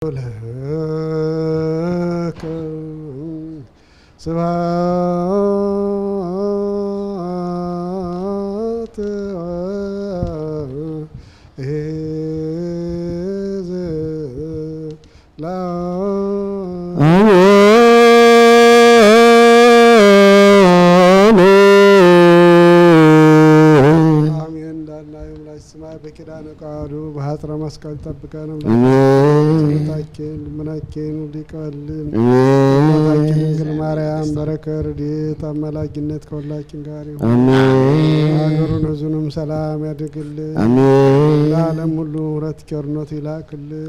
لك سبحات لا በኪዳነ ቃሉ በሐጥረ መስቀል ጠብቀን ጸሎታችን ልመናችን እንዲቀበልን እናታችን ድንግል ማርያም በረከት ረድኤት አማላጅነት ከሁላችን ጋር ይሁን። ሀገሩን ሕዝቡንም ሰላም ያድርግልን። ለዓለም ሁሉ ምሕረት ቸርነቱ ይላክልን።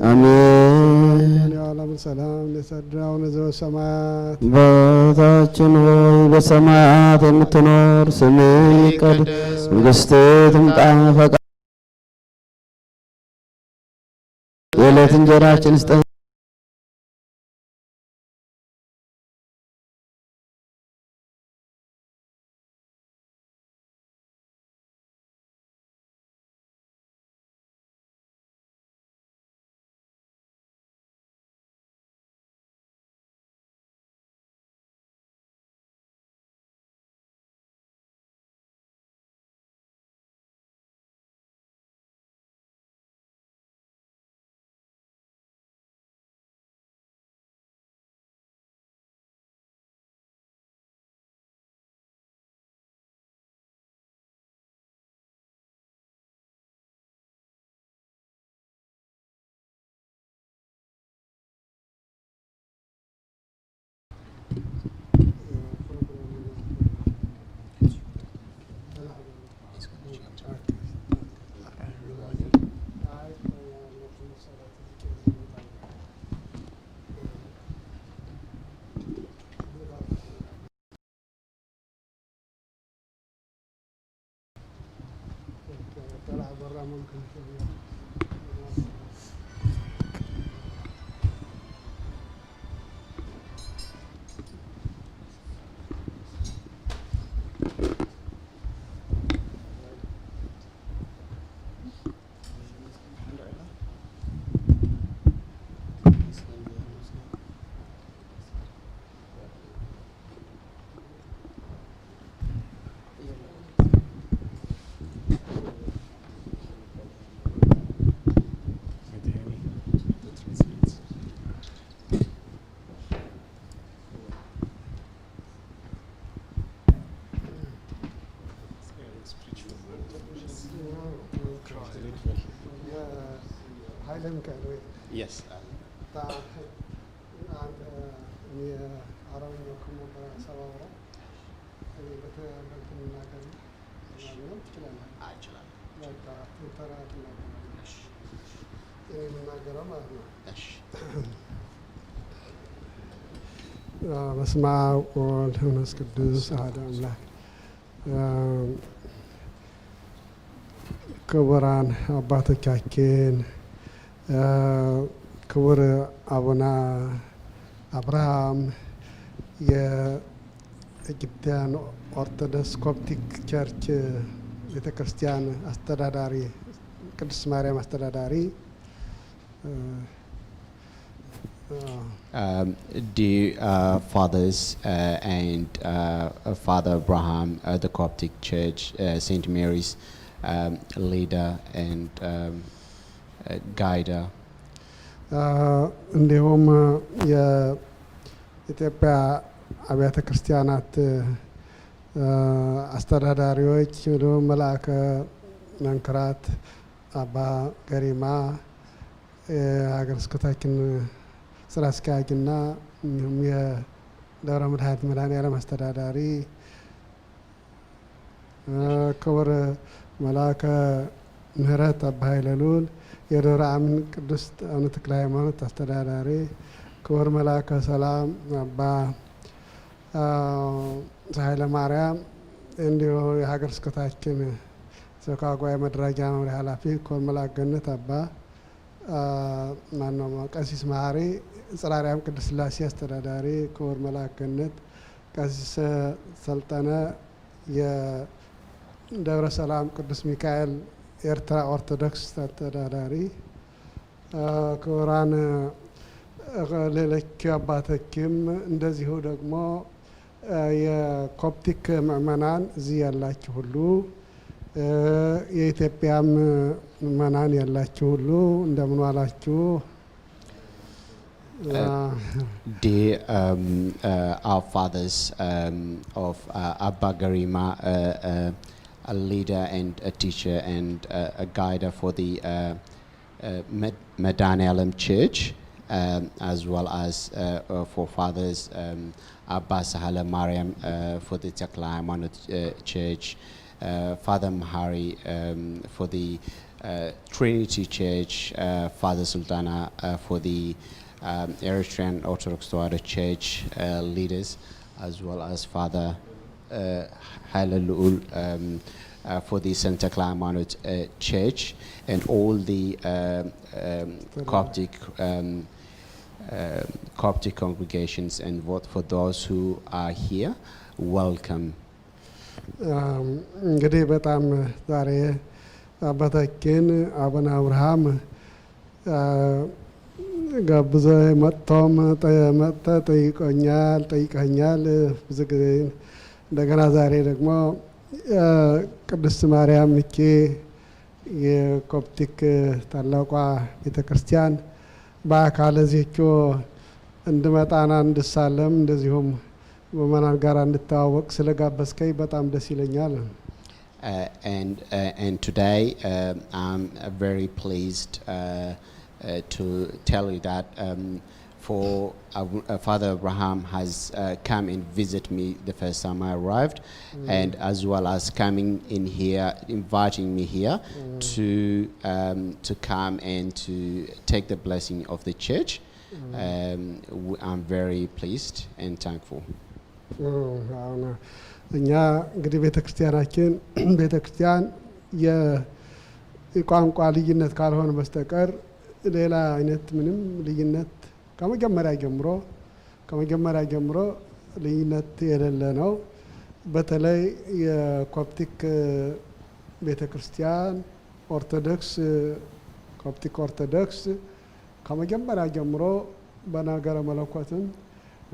የዓለምን ሰላም ለሰድራውን ዘበሰማያት አባታችን ሆይ በሰማያት የምትኖር ስምህ ይቀደስ፣ መንግሥትህ ትምጣ፣ ፈቃድህ የዕለት እንጀራችንን ስጠን። Yes. በስመ አብ ወወልድ ወመንፈስ ቅዱስ አሐዱ አምላክ። ክቡራን አባቶቻችን፣ ክቡር አቡነ አብርሃም የኢትዮጵያን ኦርቶዶክስ ኮፕቲክ ቸርች ቤተ ክርስቲያን አስተዳዳሪ፣ ቅድስት ማርያም አስተዳዳሪ፣ dear fathers and Father Abraham, the Coptic Church, St. Mary's leader and guider. እንዲሁም የኢትዮጵያ አብያተ ክርስቲያናት አስተዳዳሪዎች፣ እንዲሁም መልአከ መንክራት አባ ገሪማ የሀገረ ስብከታችን ስራ አስኪያጅና የደብረ መድኃኒት መድኃኔዓለም አስተዳዳሪ፣ ክቡር መልአከ ምህረት አባ ኃይለሉል የደብረ አምን ቅዱስ አቡነ ተክለ ሃይማኖት አስተዳዳሪ፣ ክቡር መልአከ ሰላም አባ ኃይለ ማርያም፣ እንዲሁ የሀገረ ስብከታችን ሰበካ ጉባኤ መደራጃ መምሪያ ኃላፊ ክቡር መልአከ ገነት አባ ማነው ቀሲስ መሀሪ ጽርሐ አርያም ቅድስት ሥላሴ አስተዳዳሪ፣ ክቡር መልአከ ገነት ቀሲስ ሰልጠነ የደብረ ሰላም ቅዱስ ሚካኤል ኤርትራ ኦርቶዶክስ አስተዳዳሪ፣ ክቡራን ሌሎች አባቶችም እንደዚሁ ደግሞ የኮፕቲክ ምእመናን እዚህ ያላችሁ ሁሉ የኢትዮጵያም ምእመናን ያላችሁ ሁሉ እንደምን ዋላችሁ? Dear our fathers of Abba Garima, a leader and a teacher and a guider for the Medanalam Church, as well as for fathers Abba Sahala Mariam for the Takla Hamanut Church, Father Mahari for the Trinity Church, Father Sultana for the Eritrean Orthodox Tewahedo Church leaders, as well as Father Halalul for the Santa Claramanut Church, and all the Coptic congregations, and for those who are here, welcome. እንግዲህ በጣም ዛሬ አባታችን አቡነ አብርሃም ጋብዘ መጥቶም ጠይቀኛል ብዙ ጊዜ እንደገና ዛሬ ደግሞ ቅድስት ማርያም እቺ የኮፕቲክ ታላቋ ቤተክርስቲያን በአካል እዚህቹ እንድመጣና እንድሳለም እንደዚሁም በመናን ጋር እንድታዋወቅ ስለጋበዝከኝ በጣም ደስ ይለኛል። And today I'm very pleased to tell you that for Father Abraham has come and visit me the first time I arrived, and as well as coming in here, inviting me here to come and to take the blessing of the church. I'm very pleased and thankful. እኛ እንግዲህ ቤተክርስቲያን የቋንቋ ልዩነት ካልሆነ በስተቀር ሌላ አይነት ምንም ልዩነት ከመጀመሪያ ጀምሮ ልዩነት የሌለ ነው። በተለይ የኮፕቲክ ቤተክርስቲያን ኮፕቲክ ኦርቶዶክስ ከመጀመሪያ ጀምሮ በነገረ መለኮትም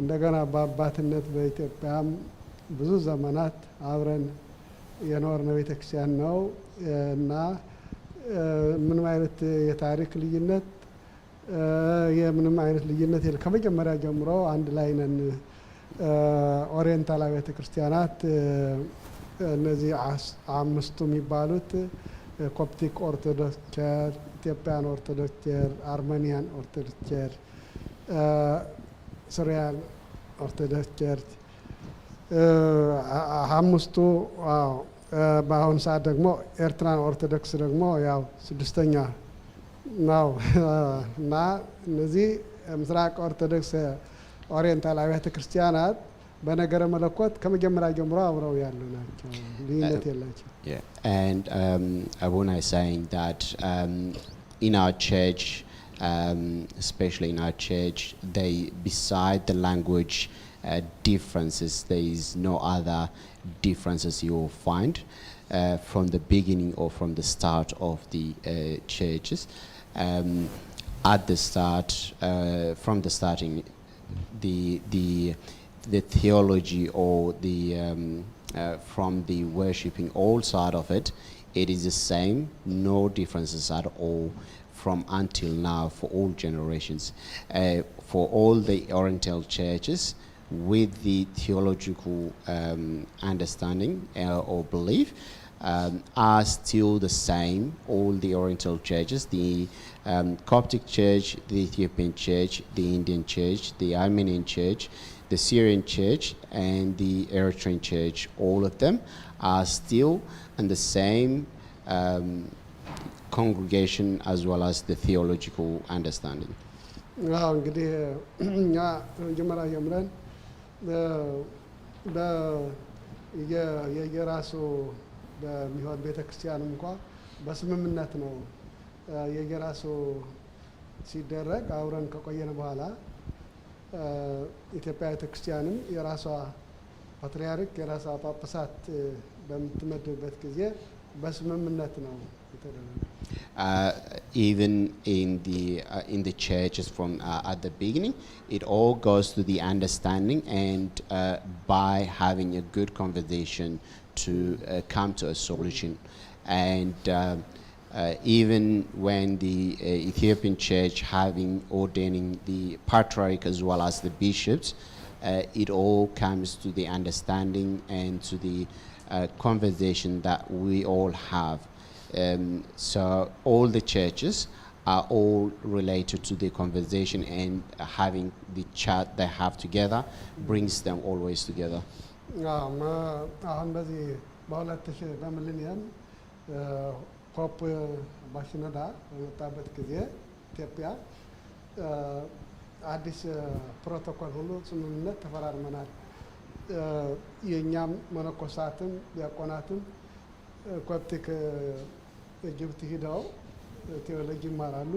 እንደገና በአባትነት በኢትዮጵያም ብዙ ዘመናት አብረን የኖርነው ቤተክርስቲያን ነው እና ምንም አይነት የታሪክ ልዩነት የምንም አይነት ልዩነት የለም። ከመጀመሪያ ጀምሮ አንድ ላይ ነን። ኦሪየንታል አብያተ ክርስቲያናት እነዚህ አምስቱ የሚባሉት ኮፕቲክ ኦርቶዶክስ ቸርች፣ ኢትዮጵያን ኦርቶዶክስ ቸርች፣ አርሜኒያን ኦርቶዶክስ ቸርች፣ ሲሪያን ኦርቶዶክስ ቸርች አምስቱ በአሁኑ ሰዓት ደግሞ ኤርትራን ኦርቶዶክስ ደግሞ ያው ስድስተኛ ነው እና እነዚህ ምስራቅ ኦርቶዶክስ ኦሪየንታል አብያተ ክርስቲያናት በነገረ መለኮት ከመጀመሪያ ጀምሮ አብረው ያሉ ናቸው፣ ልዩነት የላቸው። And Abuna is saying that in our church, especially in our church, beside the language differences, there is no other differences you will find from the beginning or from the start of the churches. At the start, from the starting, the theology or the from the worshipping all side of it, it is the same, no differences at all from until now for all generations. For all the Oriental churches, with the theological understanding or belief, are still the same. All the Oriental churches, the Coptic Church, the Ethiopian Church, the Indian Church, the Armenian Church, the Syrian Church, and the Eritrean Church, all of them are still in the same congregation as well as the theological understanding. እንግዲህ እኛ መጀመሪያ ጀምረን የየራሱ በሚሆን ቤተክርስቲያን እንኳን በስምምነት ነው የየራሱ ሲደረግ አብረን ከቆየን በኋላ ኢትዮጵያ ቤተክርስቲያንም የራሷ ፓትርያርክ የራሷ ጳጳሳት በምትመድብበት ጊዜ በስምምነት ነው የተደረገው። Even in the churches from at the beginning, it all goes to the understanding and by having a good conversation to come to a solution. And even when the Ethiopian church having ordaining the patriarch as well as the bishops, it all comes to the understanding and to the conversation that we all have. So all the churches are all related to the conversation, and having the chat they have together brings them always together. አሁን በዚህ በ2000 በሚሊኒየም ፖፕ ባሽነዳ በመጣበት ጊዜ ኢትዮጵያ አዲስ ፕሮቶኮል ሁሉ ስምምነት ተፈራርመናል። የኛም መነኮሳትም ዲያቆናትም ኮፕቲክ ኢጅፕት ሄደው ቴዎሎጂ ይማራሉ።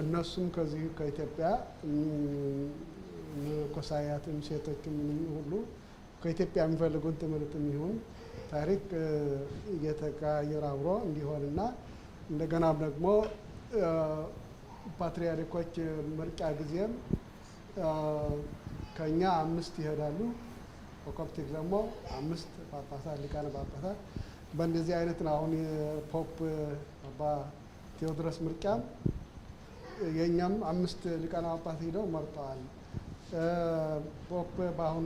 እነሱም ከዚህ ከኢትዮጵያ መነኮሳያትም ሴቶችም ሁሉ ከኢትዮጵያ የሚፈልጉን ትምህርትም ይሁን ታሪክ እየተቀያየረ አብሮ እንዲሆንና እንደገና ደግሞ ፓትርያርኮች ምርጫ ጊዜም ከኛ 5 ይሄዳሉ። በኮፕቲክ ደግሞ 5 ጳጳሳት ሊቃነ ጳጳሳት በእንደዚህ አይነት ነው። አሁን ፖፕ አባ ቴዎድሮስ ምርጫም የኛም 5 ሊቃነ ጳጳሳት ሄደው መርጠዋል። ፖፕ በአሁኑ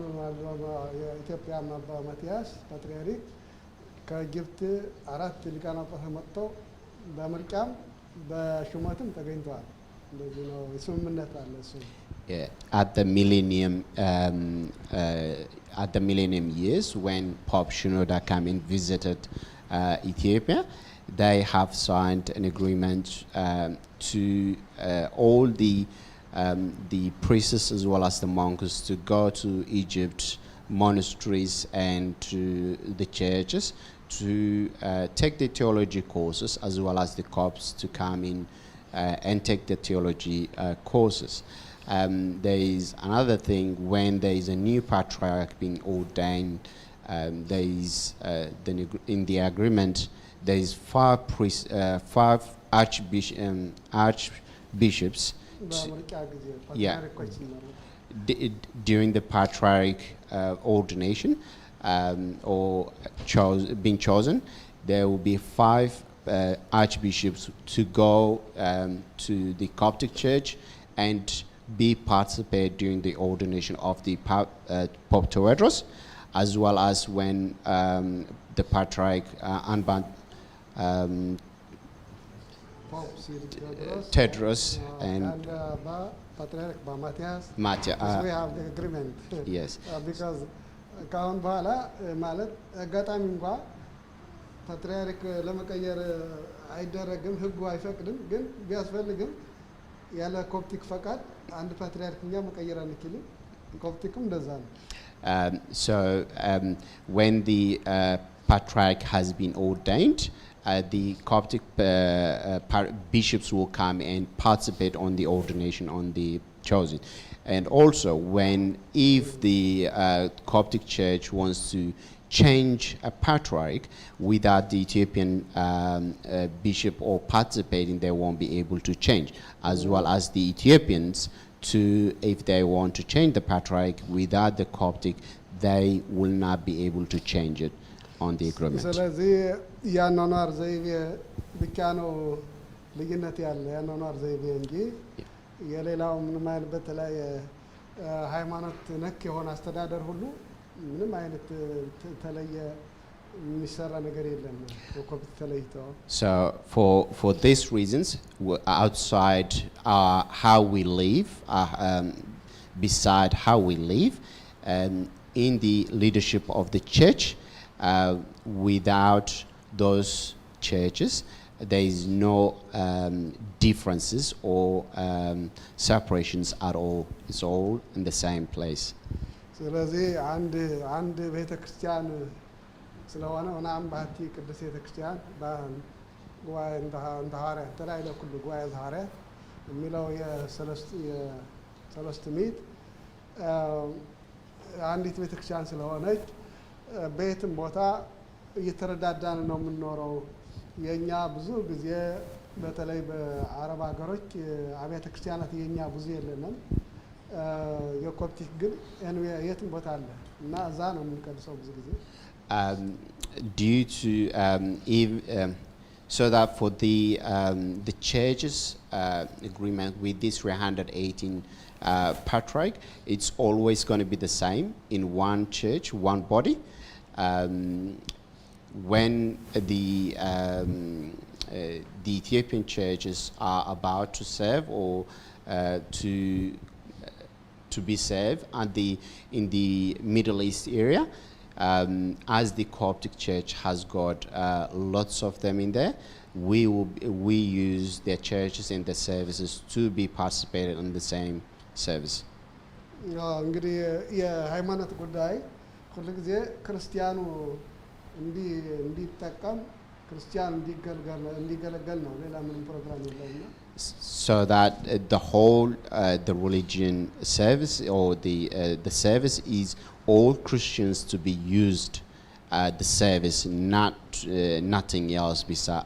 የኢትዮጵያ አባ ማቲያስ ፓትርያርክ ከግብጽ 4 ሊቃነ ጳጳሳት መጥተው በምርጫም በሹመትም ተገኝተዋል። እንደዚህ ነው ስምምነት አለ እሱ። At the millennium years, when Pope Shenouda came and visited Ethiopia, they have signed an agreement to all the priests as well as the monks to go to Egypt monasteries and to the churches to take the theology courses, as well as the copts to come in and take the theology courses. There is another thing, when there is a new patriarch being ordained, there is in the agreement there is 5 archbishops. During the patriarch ordination or being chosen, there will be 5 archbishops to go to the Coptic Church and be participate during the ordination of the Pope Tewodros, as well as when the patriarch Tedros and Patriarch Matthias. We have the agreement. Yes. Because ካሁን በኋላ ማለት አጋጣሚ እንኳን ፓትርያርክ ለመቀየር አይደረግም፣ ህጉ አይፈቅድም። ግን ቢያስፈልግም ያለ ኮፕቲክ ፈቃድ አንድ ፓትርያርክኛ መቀየር አንችልም። ኮፕቲክም እንደዛ ነው። So when the patriarch has been ordained, the Coptic bishops will come and participate on the ordination on the chosen. And also, if the Coptic Church wants to change a patriarch without the Ethiopian bishop or participating, they won't be able to change, as well as the Ethiopians if they want to change the patriarch without the Coptic, they will not be able to change it on the agreement. ስለዚህ ያኗኗር ዘይቤ ብቻ ነው ልዩነት ያለ ያኗኗር ዘይቤ እንጂ የሌላው ምንም አይነት በተለይ ሃይማኖት ነክ የሆነ አስተዳደር ሁሉ ምንም አይነት ተለየ የሚሰራ ነገር የለም። ኮፕቲክ ተለይተው So for these reasons, outside how we live, beside how we live, in the leadership of the church, without those churches, there is no differences or separations at all. It's all in the same place. ስለዚህ አንድ ቤተክርስቲያን ስለሆነ ምናምን ባህቲ ቅዱስ ቤተክርስቲያን ጉባኤ እንደ ሐዋርያት ተላይለ ሁሉ ጉባኤ ሐዋርያት የሚለው የሰለስቱ ምዕት አንዲት ቤተክርስቲያን ስለሆነች በየትም ቦታ እየተረዳዳን ነው የምንኖረው የኛ ብዙ ጊዜ በተለይ በአረብ ሀገሮች አብያተ ክርስቲያናት የኛ ብዙ የለንም። የኮፕቲክ ግን የትም ቦታ አለ እና እዛ ነው የምንቀድሰው ብዙ ጊዜ። Due to so that for the church's agreement with this 318 patriarch, it's always going to be the same in one church, one body. When the Ethiopian churches are about to serve or to be served in the Middle East area, as the Coptic Church has got lots of them in there, we use their churches and their services to be participated in the same service. እንግዲህ የሃይማኖት ጉዳይ ሁሉ ጊዜ ክርስቲያኑ እንዲጠቀም ክርስቲያን እንዲገለገል ነው። ሌላ ምንም ፕሮግራም የለውም። So that the whole the religion service or the service is all Christians to be used the service, not nothing else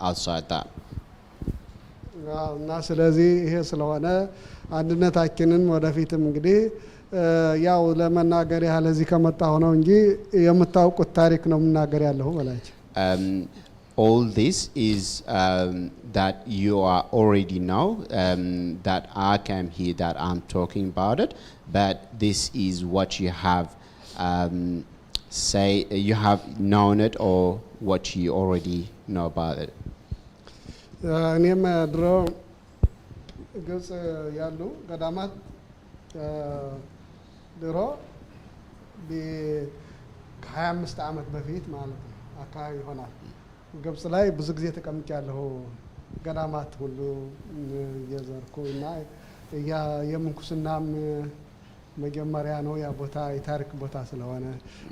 outside that. እና ስለዚህ ይሄ ስለሆነ አንድነታችንን ወደፊትም እንግዲህ ያው ለመናገር ያህል እዚህ ከመጣሁ ነው እንጂ የምታውቁት ታሪክ ነው የምናገር ያለሁ በላችሁ። All this is that you are already know that I came here that I'm talking about it, but this is what you have say you have known it or what you already know about it. እኔም ድሮ ግብጽ ያሉ ገዳማት ድሮ ከ25 ዓመት በፊት ማለት ነው አካባቢ ይሆናል ግብጽ ላይ ብዙ ጊዜ ተቀምጫለሁ። ገዳማት ሁሉ እየዘርኩ እና የምንኩስናም መጀመሪያ ነው ያ ቦታ የታሪክ ቦታ ስለሆነ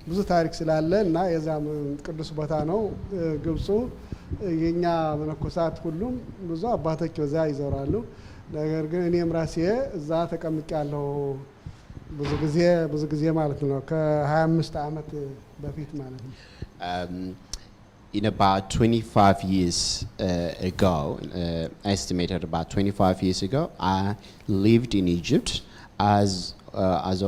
ብዙ ታሪክ ስላለ እና የዛም ቅዱስ ቦታ ነው ግብጹ። የኛ መነኮሳት ሁሉም ብዙ አባቶች እዛ ይዞራሉ። ነገር ግን እኔም ራሴ እዛ ተቀምጫለሁ ብዙ ጊዜ ማለት ነው ከ25 ዓመት በፊት ማለት ነው። In about 25 years ago, estimated about 25 years ago, I lived in Egypt as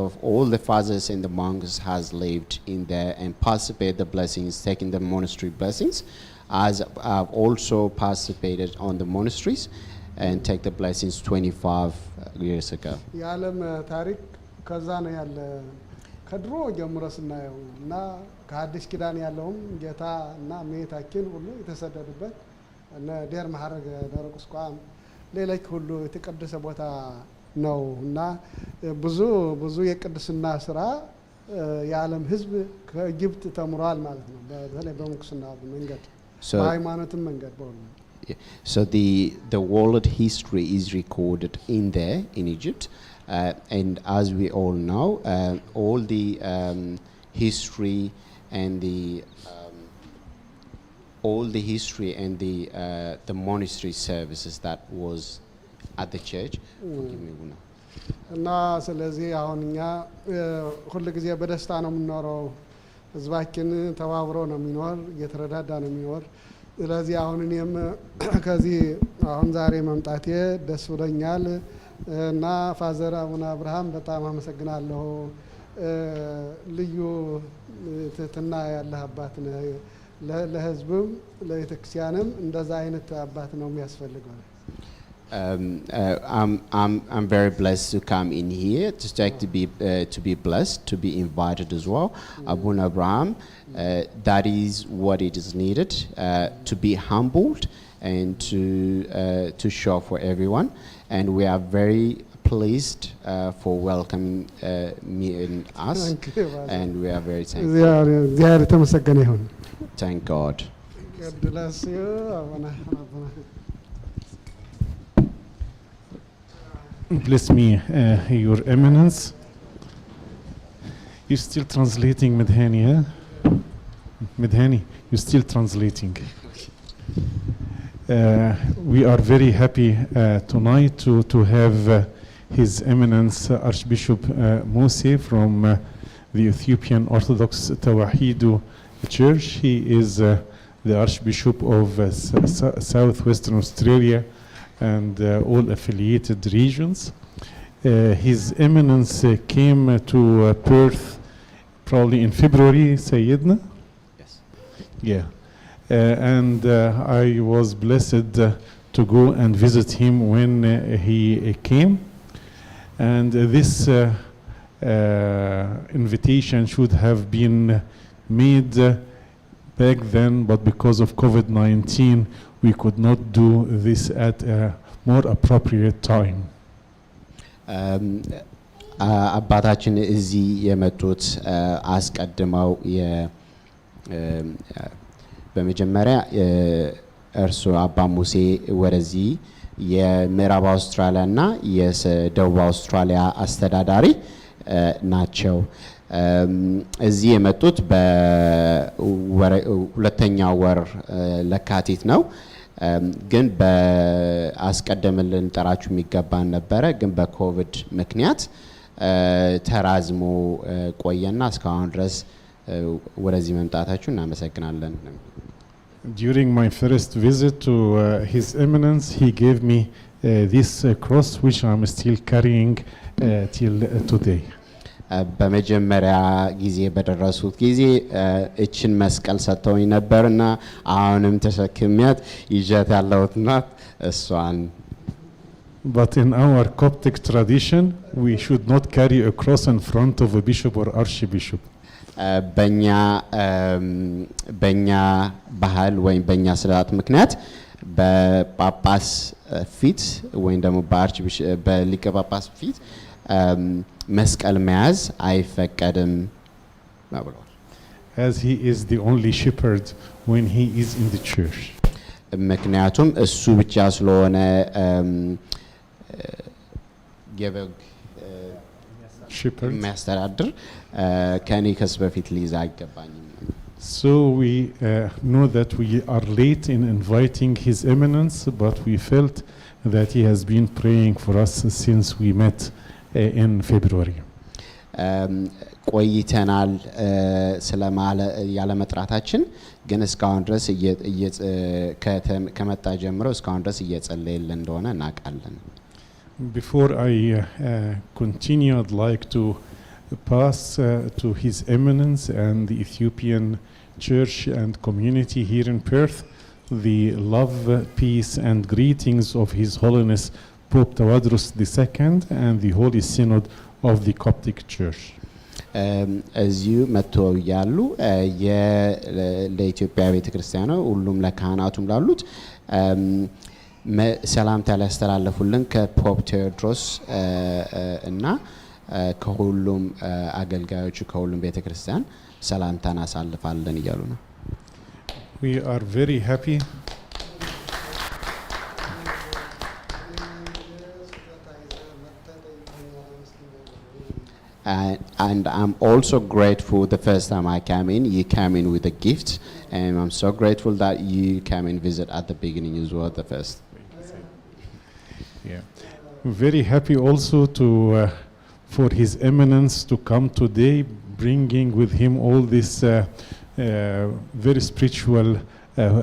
of all the fathers and the monks has lived in there and participated the blessings, taking the monastery blessings, as I've also participated on the monasteries and take the blessings 25 years ago. የዓለም ታሪክ ከዛ ነው ያለ ከድሮ ጀምሮ ስናየው እና ከአዲስ ኪዳን ያለውም ጌታ እና እመቤታችን ሁሉ የተሰደዱበት እና ዴር ማሐረግ ደረቅ ቁስቋም ሌሎች ሁሉ የተቀደሰ ቦታ ነው እና ብዙ የቅድስና ስራ የዓለም ሕዝብ ከኢጅፕት ተምሯል ማለት ነው። በተለይ በምንኩስና መንገድ በሃይማኖትም መንገድ በሁሉ So the world history is recorded in there in Egypt, and as we all know, all the history and the monastery services that was at the church. እና ስለዚህ አሁን እኛ ሁሉ ጊዜ በደስታ ነው የምንኖረው። ህዝባችን ተባብሮ ነው የሚኖር፣ እየተረዳዳ ነው የሚኖር። ስለዚህ አሁን እኔም ከዚህ አሁን ዛሬ መምጣቴ ደስ ብሎኛል እና ፋዘር አቡነ አብርሃም በጣም አመሰግናለሁ። ልዩ ትህትና ያለህ አባት ነህ። ለህዝብም ለቤተክርስቲያንም እንደዛ አይነት አባት ነው የሚያስፈልገው። I'm very blessed to come in here to be blessed, to be invited as well. Abuna Abraham, that is what it is needed, to be humbled and to show for everyone. And we are very pleased for welcoming me and us. And we are very thankful. Thank God. God bless you. Bless me, Your Eminence. You're still translating, Medhani, huh? Medhani, you're still translating. We are very happy tonight to have His Eminence Archbishop Mose from the Ethiopian Orthodox Tawahidu Church. He is the Archbishop of Southwestern Australia and all affiliated regions. His Eminence came to Perth probably in February, Sayyidina? Yes. Yeah. And I was blessed to go and visit him when he came. And this invitation should have been made back then, but because of COVID-19, we could not do this at a more appropriate time. አባታችን እዚህ የመጡት አስቀድመው በመጀመሪያ እርሱ አባ ሙሴ ወደዚህ የምዕራብ አውስትራሊያ እና የደቡብ አውስትራሊያ አስተዳዳሪ ናቸው። እዚህ የመጡት በሁለተኛው ወር ለካቲት ነው። ግን በአስቀደምልን ጠራችሁ የሚገባን ነበረ። ግን በኮቪድ ምክንያት ተራዝሞ ቆየና እስካሁን ድረስ ወደዚህ መምጣታችሁ እናመሰግናለን። During my first visit to His Eminence, he gave me this cross, which I'm still carrying till today. በመጀመሪያ ጊዜ በደረሱት ጊዜ እችን መስቀል ሰጥተውኝ ነበርና አሁንም ተሸክሚያት ይዣት ያለሁትና እሷን But in our Coptic tradition, we should not carry a cross in front of a bishop or archbishop. በእኛ ባህል ወይም በእኛ ስርዓት ምክንያት በጳጳስ ፊት ወይም ደግሞ በሊቀ ጳጳስ ፊት መስቀል መያዝ አይፈቀድም ብለዋል። As he is the only shepherd when he is in the church. ምክንያቱም እሱ ብቻ ስለሆነ የበግ የሚያስተዳድር ከኔ ከሱ በፊት ሊይዝ አይገባኝም። So we know that we are late in inviting His Eminence, but we felt that he has been praying for us since we met in February. ቆይተናል ስለማለ ያለ መጥራታችን ግን እስካሁን ድረስ ከመጣ ጀምሮ እስካሁን ድረስ እየጸለየልን እንደሆነ እናውቃለን። Before I continue, I'd like to pass to His Eminence and the Ethiopian Church and community here in Perth the love, peace and greetings of His Holiness Pope Tawadros II and the Holy Synod of the Coptic Church. እዚሁ መጥተው ያሉ ለኢትዮጵያ ቤተክርስቲያን ሁሉም ለካህናቱም ላሉት ሰላምታ ሊያስተላልፉልን ከፖፕ ቴዎድሮስ እና ከሁሉም አገልጋዮች ከሁሉም ቤተክርስቲያን ሰላምታ እናሳልፋለን እያሉ ነው። We are very happy and I'm also grateful the first time I came in, you came in with a gift, and I'm so grateful that you came and visit at the beginning as well, the first. Yeah. Very happy also to for His Eminence to come today, bringing with him all these very spiritual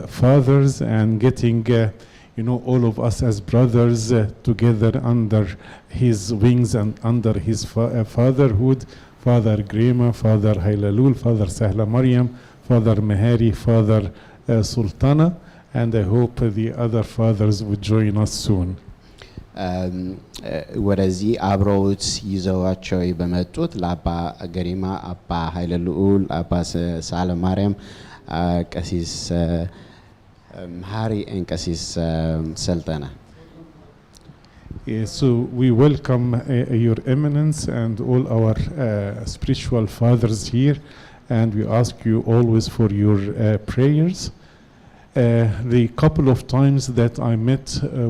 fathers and getting all of us as brothers together under his wings and under his fatherhood. Father Grema, Father Hailalul, Father Sahla Maryam, Father Mehari, Father Sultana, and I hope the other fathers would join us soon. ወደዚህ አብረውት ይዘዋቸው በመጡት ለአባ ገሪማ፣ አባ ኃይለልዑል፣ አባ ሳህለ ማርያም፣ ቀሲስ Hari and Qasis Sultana. So we welcome Your Eminence and all our spiritual fathers here, and we ask you always for your prayers. The couple of times that I met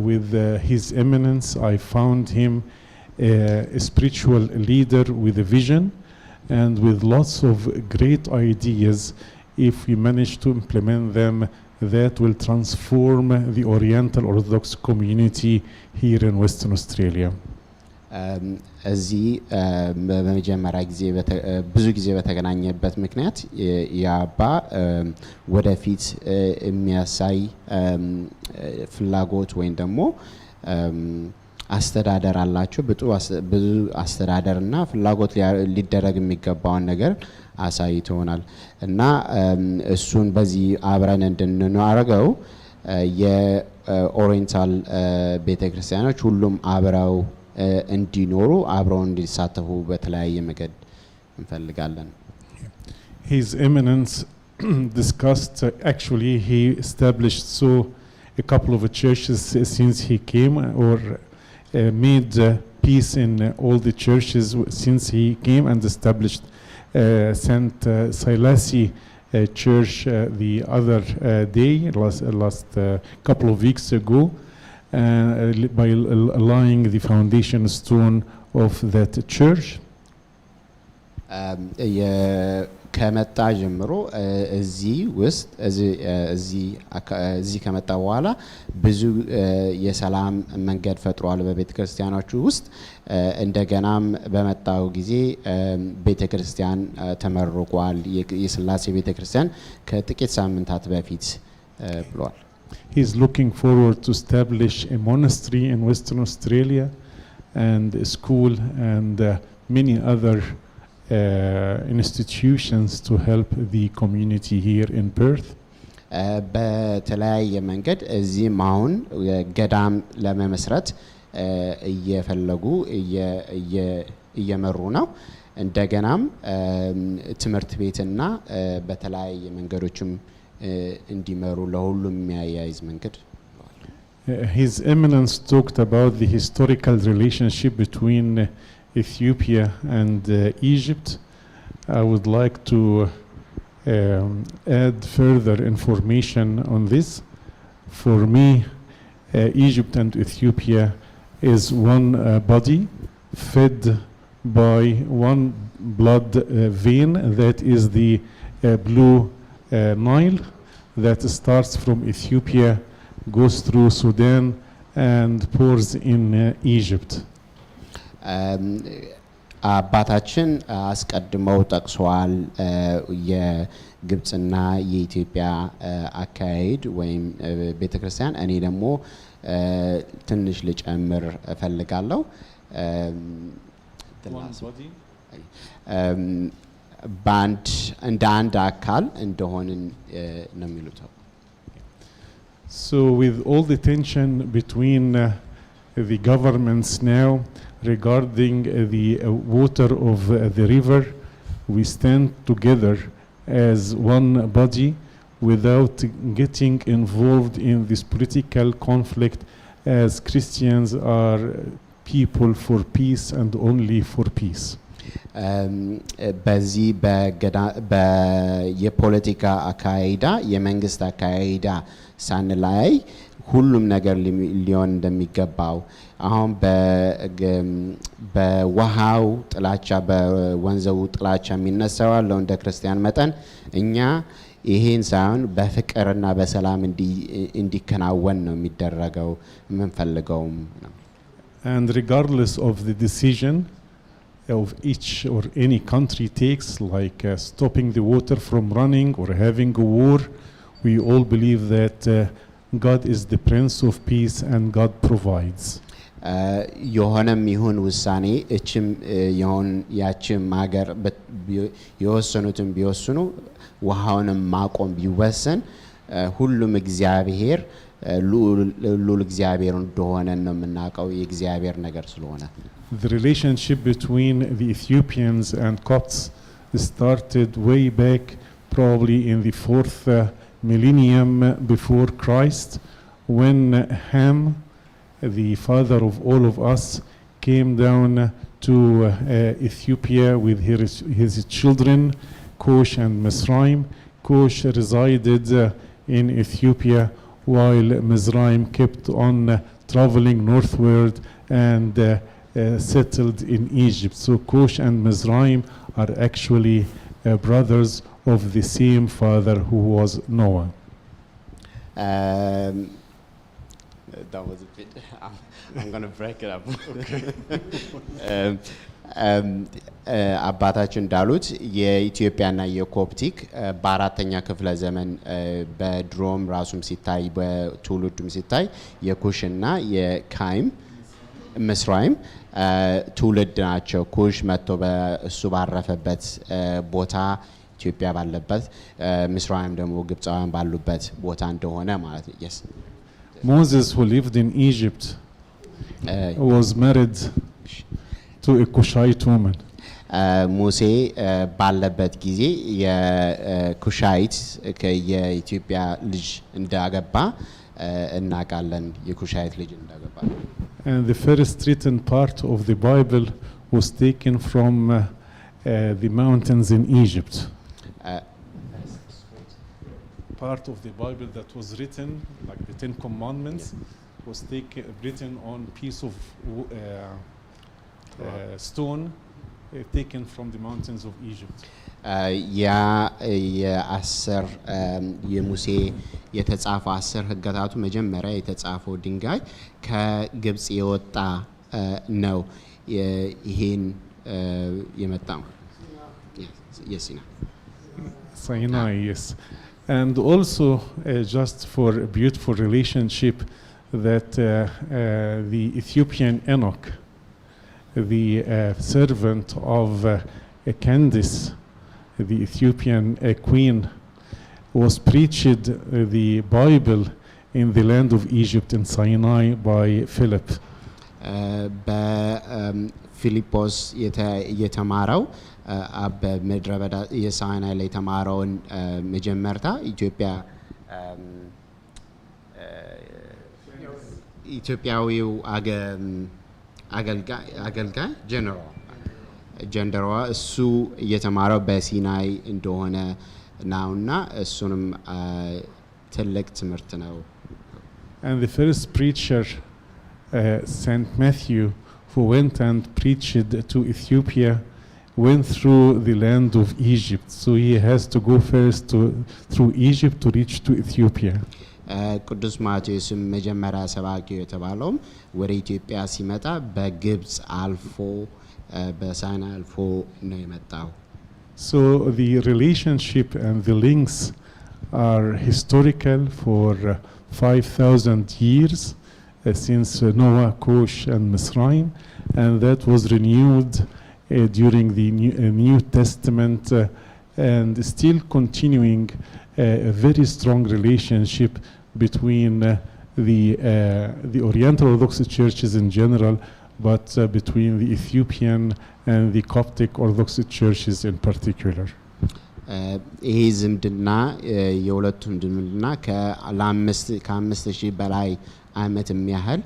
with His Eminence, I found him a spiritual leader with a vision and with lots of great ideas. If we manage to implement them, that will transform the Oriental Orthodox community here in Western Australia. እዚህ በመጀመሪያ ጊዜ ብዙ ጊዜ በተገናኘበት ምክንያት ያባ ወደፊት የሚያሳይ ፍላጎት ወይም ደግሞ አስተዳደር አላቸው ብዙ አስተዳደርና ፍላጎት ሊደረግ የሚገባውን ነገር አሳይቶናል እና እሱን በዚህ አብረን እንድንኖረው የኦሪየንታል ቤተክርስቲያኖች ሁሉም አብረው እንዲኖሩ አብረው እንዲሳተፉ በተለያየ መንገድ እንፈልጋለን። His Eminence discussed actually he established a couple of churches since he came or made peace in all the churches since he came and established St. Silassi church the other day last couple of weeks ago by laying the foundation stone of that church. ከመጣ ጀምሮ እዚህ ውስጥ እዚህ ከመጣ በኋላ ብዙ የሰላም መንገድ ፈጥሯል በቤተክርስቲያኖቹ ውስጥ እንደገናም በመጣው ጊዜ ቤተክርስቲያን ተመርቋል የስላሴ ቤተክርስቲያን ከጥቂት ሳምንታት በፊት ብሏል። He is looking forward to establish a monastery in Western Australia and a school and many other institutions to help the community here in Perth. በተለያየ መንገድ እዚህም አሁን ገዳም ለመመስረት እየፈለጉ እየመሩ ነው። እንደገናም ትምህርት ቤትና በተለያየ መንገዶችም እንዲመሩ ለሁሉም የሚያያይዝ መንገድ His Eminence talked about the historical relationship between Ethiopia and Egypt. I would like to add further information on this. For me, Egypt and Ethiopia is one body fed by one blood vein that is the blue Nile that starts from Ethiopia, goes through Sudan and pours in Egypt. አባታችን አስቀድመው ጠቅሰዋል የግብጽና የኢትዮጵያ አካሄድ ወይም ቤተክርስቲያን እኔ ደግሞ ትንሽ ልጨምር እፈልጋለሁ ባንድ እንደ አንድ አካል እንደሆንን ነው የሚሉት። So with all the tension between the governments now regarding the water of the river, we stand together as one body without getting involved in this political conflict, as Christians are people for peace and only for peace. በዚህ የፖለቲካ አካሄዳ የመንግስት አካሄዳ ሳንላይ ሁሉም ነገር ሊሆን እንደሚገባው አሁን በውሃው ጥላቻ በወንዘው ጥላቻ የሚነሳው ያለው እንደ ክርስቲያን መጠን እኛ ይሄን ሳይሆን በፍቅርና በሰላም እንዲከናወን ነው የሚደረገው የምንፈልገውም ነው። And regardless of the decision of each or any country takes, like stopping the water from running or having a war, we all believe that God is the Prince of Peace and God provides. የሆነም ይሁን ውሳኔ እችም ይሁን ያችም ሀገር የወሰኑትን ቢወስኑ ውሃውንም ማቆም ቢወሰን ሁሉም እግዚአብሔር ሉል እግዚአብሔር እንደሆነ ነው የምናውቀው የእግዚአብሔር ነገር ስለሆነ። The relationship between the Ethiopians and Copts started way back probably in the 4th millennium before Christ, when Ham, the father of all of us, came down to Ethiopia with his children, Cush and Mizraim. Cush resided in Ethiopia while Mizraim kept on traveling northward and settled in Egypt. So Cush and Mizraim are actually brothers of the same father who was Noah. That was a bit. I'm going to break it up. አባታችን እንዳሉት የኢትዮጵያና የኮፕቲክ በአራተኛ ክፍለ ዘመን በድሮም ራሱም ሲታይ በትውልዱም ሲታይ የኩሽና የካይም ምስራይም ትውልድ ናቸው። ኩሽ መጥቶ በእሱ ባረፈበት ቦታ ኢትዮጵያ ባለበት ምስራይም ደግሞ ግብፃውያን ባሉበት ቦታ እንደሆነ ማለት ነው። yes Moses, who lived in Egypt, was married to a Cushite woman. ሙሴ ባለበት ጊዜ የኩሻይት የኢትዮጵያ ልጅ እንዳገባ እናውቃለን። የኩሻይት ልጅ እንዳገባ And the first written part of the Bible was taken from the mountains in Egypt. Part of the Bible that was written, like the Ten Commandments, was written on piece of stone taken from the mountains of Egypt. ያ የአስር የሙሴ የተጻፈው 10 ህግጋቱ መጀመሪያ የተጻፈው ድንጋይ ከግብጽ የወጣ ነው። ይሄን የመጣው Sinai, yes. And also just for a beautiful relationship that the Ethiopian Enoch, the servant of Candace, the Ethiopian queen, was preached the Bible in the land of Egypt in Sinai by Philip. በፊሊጶስ የተማረው በምድረ በዳ የሳይናይ ላይ የተማረውን መጀመርታ ኢትዮጵያዊው አገልጋይ ጀነራል እሱ የተማረው በሲናይ እንደሆነ ነውና እሱንም ትልቅ ትምህርት ነው። And the first preacher, Saint Matthew, who went and preached to Ethiopia, went through the land of Egypt. So he has to go first through Egypt to reach to Ethiopia. ቅዱስ ማቴዎስም መጀመሪያ ሰባኪው የተባለውም ወደ ኢትዮጵያ ሲመጣ በግብጽ አልፎ በሳይናይ አልፎ ነው የመጣው። So the relationship and the links are historical for 5,000 years since Noah, Cush and Misraim, and that was renewed during the New Testament and still continuing a very strong relationship between the Oriental Orthodox churches in general, but between the Ethiopian and the Coptic Orthodox churches in particular. ይሄ ዝምድና የሁለቱም ዝምድና ከአምስት ሺህ በላይ ዓመት የሚያህል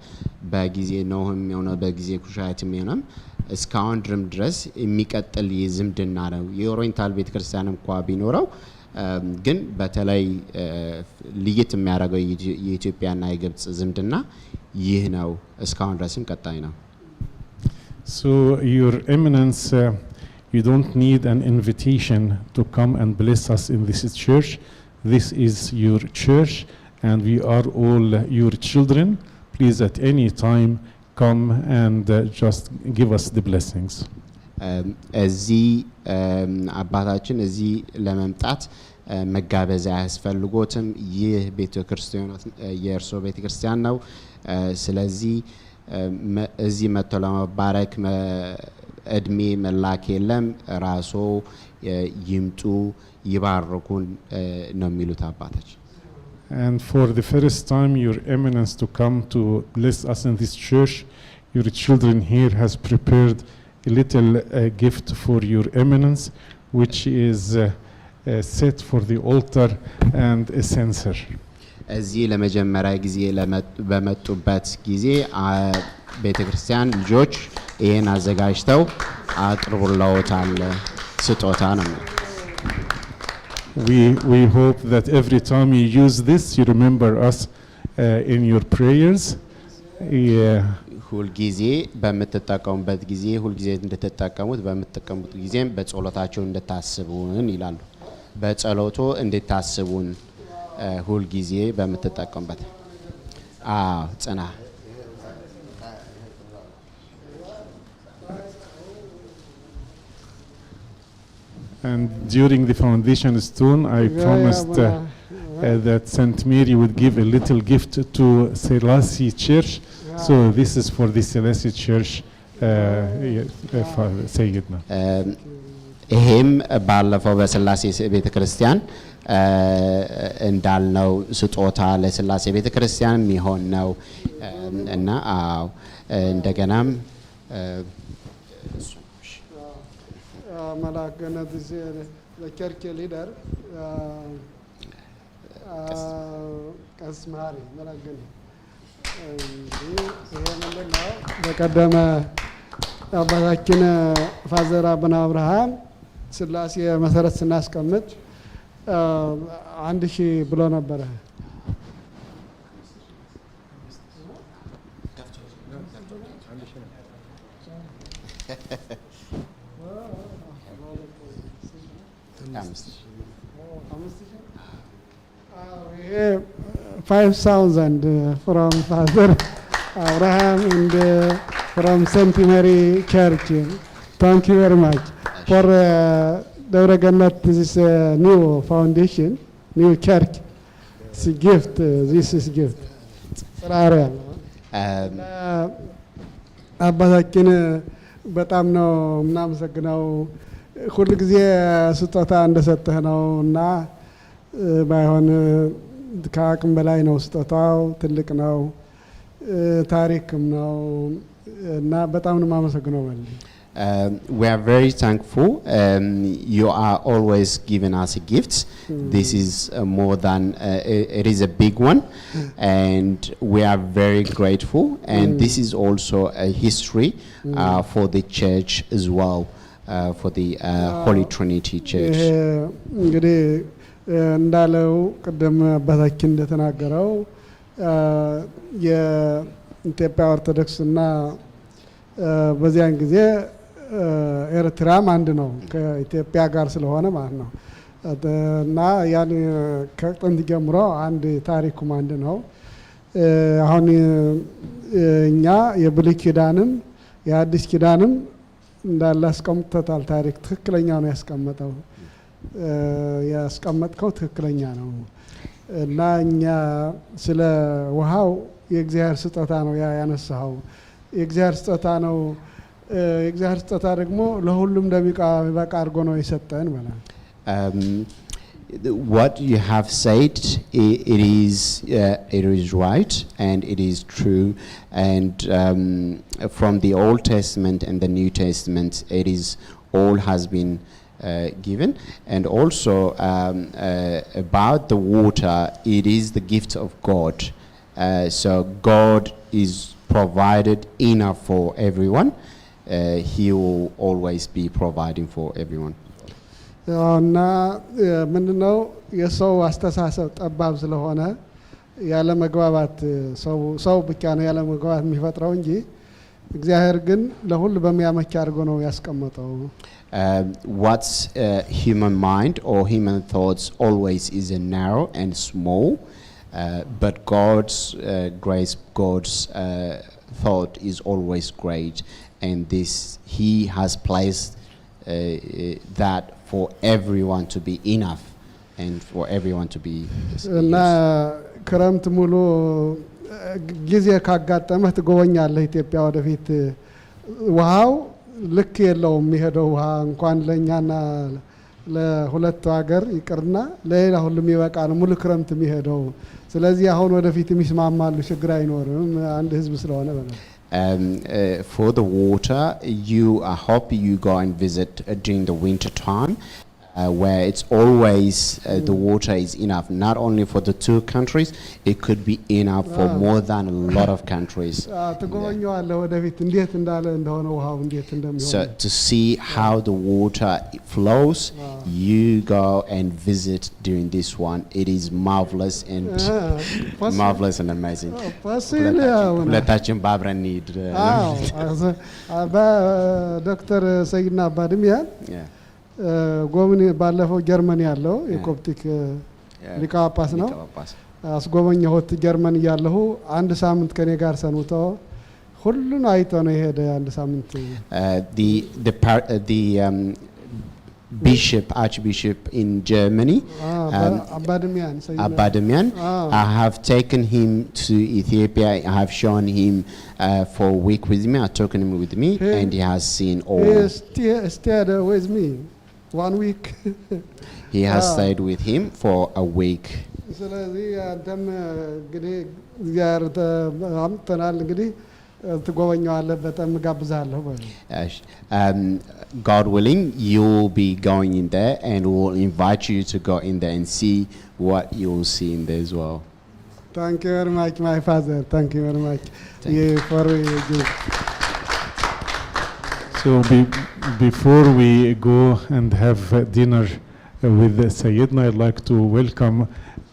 በጊዜ ኖህም የሆነ በጊዜ ኩሻይትም የሆነም እስካሁን ድረስ የሚቀጥል የዝምድና ነው። የኦሪየንታል ቤተክርስቲያን እንኳን ቢኖረው ግን በተለይ ልየት የሚያደርገው የኢትዮጵያና የግብጽ ዝምድና ይህ ነው። እስካሁን ድረስም ቀጣይ ነው። So your eminence, you don't need an invitation to come and bless us in this church. This is your church and we are all your children. Please at any time come and just give us the blessings. እዚህ አባታችን እዚህ ለመምጣት መጋበዝ አያስፈልጎትም። ይህ ቤተክርስቲያን የእርሶ ቤተክርስቲያን ነው። ስለዚህ እዚህ መጥተው ለመባረክ እድሜ መላክ የለም። ራሶ ይምጡ ይባርኩን ነው የሚሉት አባታችን። And for the first time your eminence to come to bless us in this church, your children here has prepared a little gift for your eminence, which is set for the altar and a censer. እዚህ ለመጀመሪያ ጊዜ በመጡበት ጊዜ ቤተክርስቲያን ልጆች ይሄን አዘጋጅተው አቅርቦላውታል። ስጦታ ነው። We hope that every time you use this, you remember us in your prayers. ሁልጊዜ በመተጣቀሙበት ጊዜ ሁልጊዜ እንድትጠቀሙት በመተጠቀሙት ጊዜም በጸሎታቸው እንድታስቡን ይላሉ። በጸሎቶ እንድታስቡን ሁልጊዜ በመተጣቀሙበት ጽና And during the foundation stone, I promised that Saint Mary would give a little gift to Selassie Church. So this is for the Selassie Church, Sayyidna. ይሄም ባለፈው በስላሴ ቤተክርስቲያን እንዳልነው ስጦታ ለስላሴ ቤተክርስቲያን የሚሆን ነው እና እንደገናም መላከነት ለቸርች ሊደር ቀስማሪ መላከነ ይሄ ምንድነው በቀደመ አባታችን ፋዘር አቡነ አብርሃም ስላሴ መሰረት ስናስቀምጥ 1000 ብሎ ነበረ Yeah, 5,000 from Father Abraham and from St. Mary Church. Thank you very much for this new foundation, new church. It's a gift. This is a gift. አባታችን በጣም ነው እናመሰግነው ሁሉ ጊዜ ስጦታ እንደሰጠህ ነው እና ባይሆን ከአቅም በላይ ነው ስጦታው ትልቅ ነው ታሪክም ነው እና በጣም ነው የማመሰግነው ማለት we are very thankful you are always giving us a gift this is more than it is a big one and we are very grateful and this is also a history for the church as well for the Holy Trinity Church እንግዲህ እንዳለው ቀደም አባታችን እንደተናገረው የኢትዮጵያ ኦርቶዶክስና በዚያን ጊዜ ኤርትራም አንድ ነው ከኢትዮጵያ ጋር ስለሆነ ማለት ነው እና ያን ከጥንት ጀምሮ አንድ ታሪኩም አንድ ነው አሁን እኛ የብሉይ ኪዳንም የአዲስ ኪዳንም እንዳለ አስቀምጦታል ታሪክ ትክክለኛ ነው ያስቀመጠው ያስቀመጥከው ትክክለኛ ነው እና እኛ ስለ ውሃው የእግዚአብሔር ስጦታ ነው ያነሳው የእግዚአብሔር ስጦታ ነው የእግዚአብሔር ስጦታ ደግሞ ለሁሉም እንደሚቃ አድርጎ ነው የሰጠን ማለት what you have said it is right and it is true and from the Old Testament and the New Testament it is all has been given and also about the water it is the gift of God so God is provided enough for everyone he will always be providing for everyone እና ምንድነው የሰው አስተሳሰብ ጠባብ ስለሆነ ያለ መግባባት ሰው ብቻ ነው ያለ መግባባት የሚፈጥረው እንጂ እግዚአብሔር ግን ለሁሉ በሚያመች አድርጎ ነው ያስቀመጠው what's human mind or human thoughts always is a narrow and small but God's grace God's thought is always great and this he has placed that for everyone to be enough and for everyone to be እና ክረምት ሙሉ ጊዜ ካጋጠመህ ትጎበኛለህ ኢትዮጵያ ወደፊት ውሃው ልክ የለውም የሚሄደው ውሃ እንኳን ለኛና ለሁለቱ ሀገር ይቅርና ለሌላ ሁሉም ይበቃል ሙሉ ክረምት የሚሄደው ስለዚህ አሁን ወደፊት የሚስማማሉ ችግር አይኖርም አንድ ህዝብ ስለሆነ for the water you hope you go and visit during the winter time where it's always the water is enough not only for the two countries it could be enough for more than a lot of countries so to see how the water flows you go and visit during this one it is marvelous and marvelous and amazing ሁለታችን ባብረን need ዶክተር ሰይድና ባድሚያ ጎምን ባለፈው ጀርመኒ ያለው የኮፕቲክ ሊቀ ጳጳስ ነው አስጎበኘሁት ጀርመን እያለሁ አንድ ሳምንት ከኔ ጋር ሰንብቶ ሁሉን አይቶ ነው የሄደ አንድ ሳምንት the Archbishop in Germany, Abadamian. I have taken him to Ethiopia. I have shown him for a week with me. I've taken him with me, and he has seen all. He stayed with me 1 week. He has stayed with him for a week. ስለዚህ አንተም እንግዲህ እግዚአብሔር አምጥተናል እንግዲህ ትጎበኛለህ በጣም ጋብዛለሁ God willing, you'll be going in there, and we'll invite you to go in there and see what you'll see in there as well. Thank you very much, my father. Thank you very much. For you. So before we go and have dinner with Sayyidina, I'd like to welcome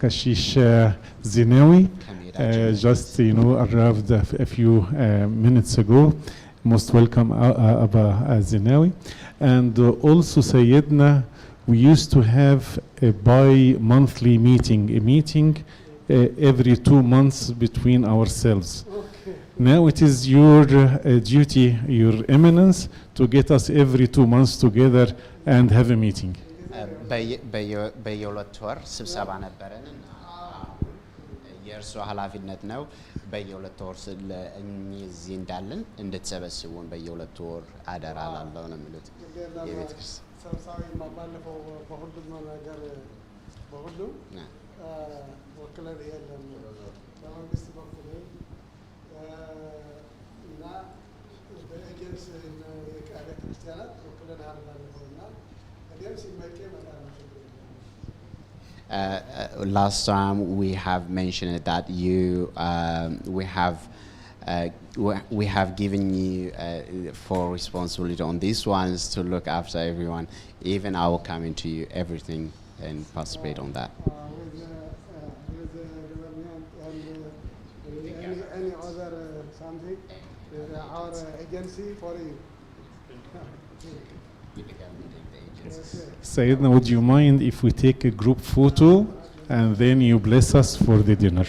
Kashish Zinewi. Just arrived a few minutes ago. Most welcome, Abba Zinewi. And also Sayyidina, we used to have a bi-monthly meeting, a meeting every 2 months between ourselves. Okay. Now it is your duty, your eminence, to get us every 2 months together and have a meeting. በየሁለት ወር ስብሰባ ነበረን የእርሱ ኃላፊነት ነው በየሁለት ወር እዚህ እንዳለን እንድትሰበስቡን በየሁለት ወር አደራ ላለው ነው የሚሉት የቤተ ክርስቲያን ሰብሳቢ ባለፈው በሁሉም ነገር በሁሉም ወክለን የለም በመንግስት በኩል እና በኤጀንሲ የቃለ ክርስቲያናት ወክለን አልባለፈውና እኔም ሲመጪ መጣ ነው last time we have mentioned that we have given you for responsibility on these ones to look after everyone. Even I will come into you everything and participate on that. Any other something? Our agency for you. Sayyidina, would you mind if we take a group photo and then you bless us for the dinner?